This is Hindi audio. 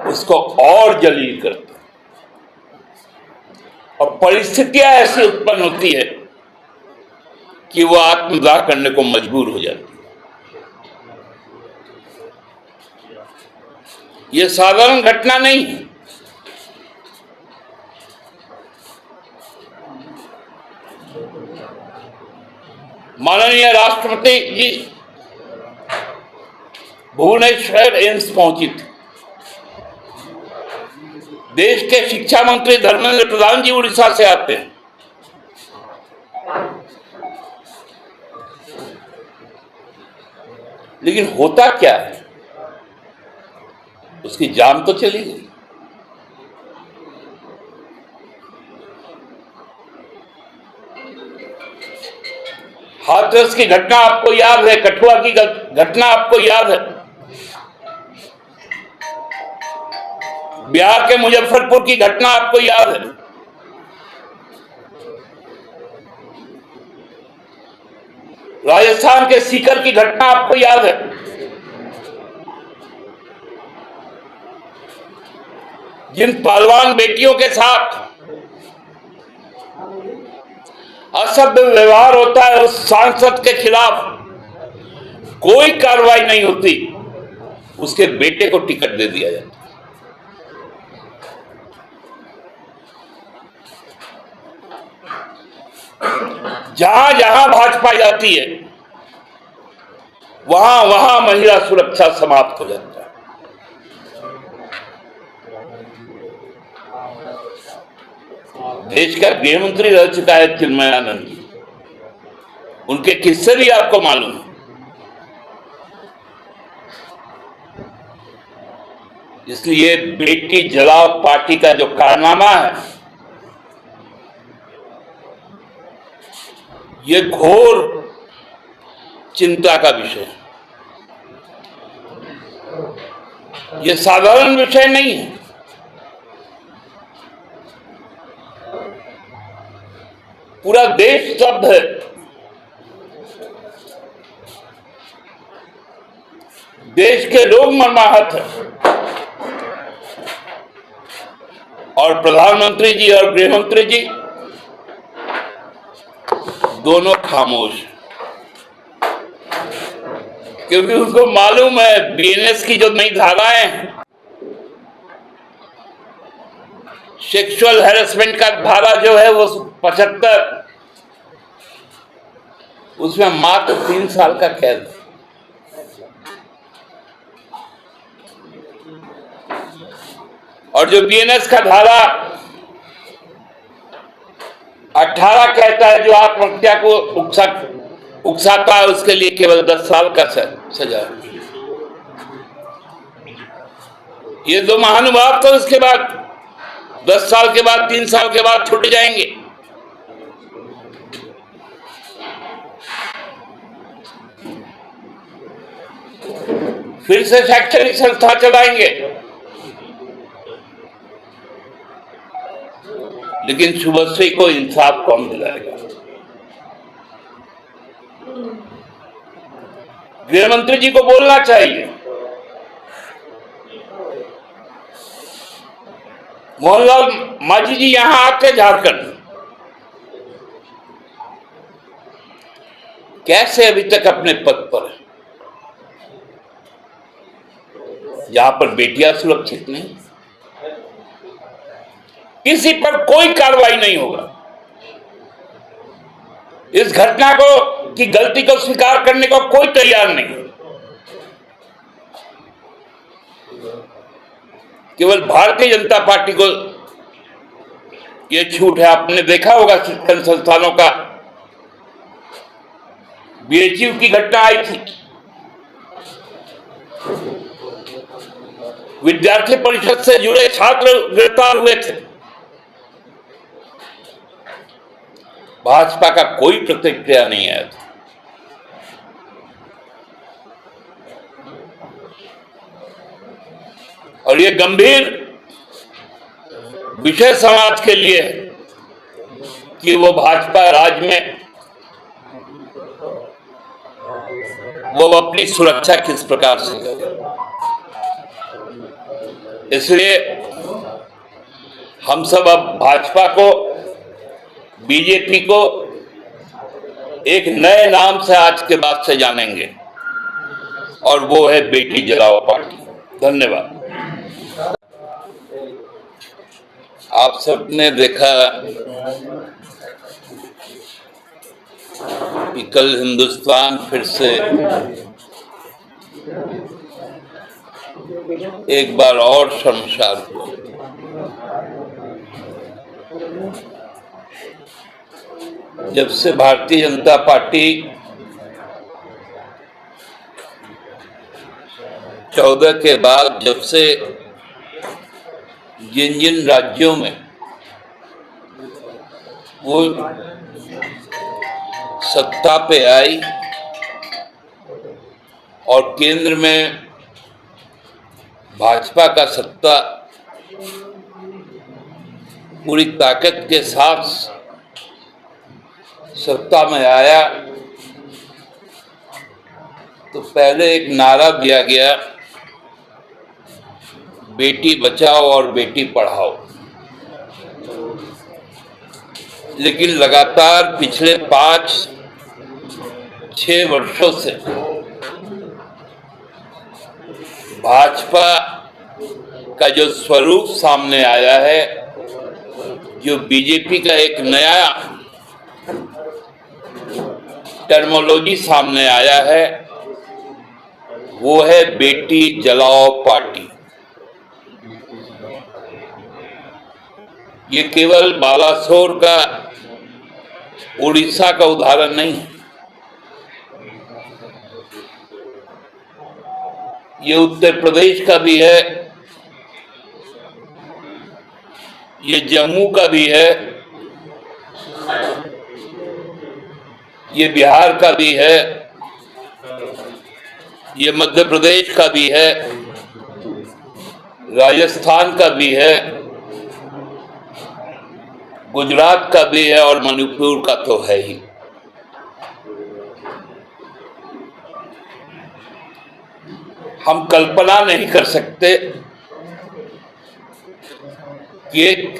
उसको और जलील करते हैं और परिस्थितियां ऐसी उत्पन्न होती है कि वो आत्मदाह करने को मजबूर हो जाती है। ये साधारण घटना नहीं है। माननीय राष्ट्रपति जी भुवनेश्वर एम्स पहुंची थी। देश के शिक्षा मंत्री धर्मेंद्र प्रधान जी उड़ीसा से आते हैं। लेकिन होता क्या है, उसकी जान तो चली गई। हाथरस की घटना आपको याद है, कठुआ की घटना आपको याद है, बिहार के मुजफ्फरपुर की घटना आपको याद है, राजस्थान के सीकर की घटना आपको याद है। जिन पहलवान बेटियों के साथ असभ्य व्यवहार होता है, उस सांसद के खिलाफ कोई कार्रवाई नहीं होती, उसके बेटे को टिकट दे दिया जाता है। जहां जहां भाजपा जाती है वहां वहां महिला सुरक्षा समाप्त हो जाता है। देश का गृह मंत्री रह चुका है चिन्मयानंद जी, उनके किस्से भी आपको मालूम है। इसलिए बेटी जलाओ पार्टी का जो कारनामा है, ये घोर चिंता का विषय है। ये साधारण विषय नहीं है। पूरा देश स्तब्ध है। देश के लोग मर्माहत हैं और प्रधानमंत्री जी और गृह मंत्री जी दोनों खामोश, क्योंकि उनको मालूम है बीएनएस की जो नई धाराएं हैं, सेक्सुअल हैरेसमेंट का धारा जो है वो 75, उसमें मात्र 3 साल का कैद। और जो बीएनएस का धारा 18 कहता है, जो आत्महत्या को उकसाता है, उसके लिए केवल 10 साल का सजा। ये दो महानुभाव तो उसके बाद 10 साल के बाद, 3 साल के बाद छूट जाएंगे। फिर से शैक्षणिक संस्था चलाएंगे। लेकिन शुभश्री को इंसाफ कौन दिलाएगा? गृह मंत्री जी को बोलना चाहिए। मोहनलाल मांझी जी यहां आके झारखंड कैसे अभी तक अपने पद पर है, जहां पर बेटियां सुरक्षित नहीं, किसी पर कोई कार्रवाई नहीं होगा। इस घटना को की गलती को स्वीकार करने को कोई तैयार नहीं। केवल भारतीय जनता पार्टी को यह छूट है। आपने देखा होगा शिक्षण संस्थानों का, बीएचयू की घटना आई थी, विद्यार्थी परिषद से जुड़े छात्र गिरफ्तार हुए थे, भाजपा का कोई प्रतिक्रिया नहीं आया था। और ये गंभीर विषय समाज के लिए है कि वो भाजपा राज में वो अपनी सुरक्षा किस प्रकार से करे। इसलिए हम सब अब भाजपा को, बीजेपी को एक नए नाम से आज के बाद से जानेंगे, और वो है बेटी जलाओ पार्टी। धन्यवाद। आप सबने देखा कि कल हिंदुस्तान फिर से एक बार और शर्मसार हुआ। जब से भारतीय जनता पार्टी 14 के बाद, जब से जिन जिन राज्यों में वो सत्ता पे आई और केंद्र में भाजपा का सत्ता पूरी ताकत के साथ सत्ता में आया, तो पहले एक नारा दिया गया, बेटी बचाओ और बेटी पढ़ाओ। लेकिन लगातार पिछले 5-6 वर्षों से भाजपा का जो स्वरूप सामने आया है, जो बीजेपी का एक नया टर्मोलॉजी सामने आया है, वो है बेटी जलाओ पार्टी। ये केवल बालासोर का, उड़ीसा का उदाहरण नहीं है, ये उत्तर प्रदेश का भी है, ये जम्मू का भी है, ये बिहार का भी है, ये मध्य प्रदेश का भी है, राजस्थान का भी है, गुजरात का भी है, और मणिपुर का तो है ही। हम कल्पना नहीं कर सकते कि एक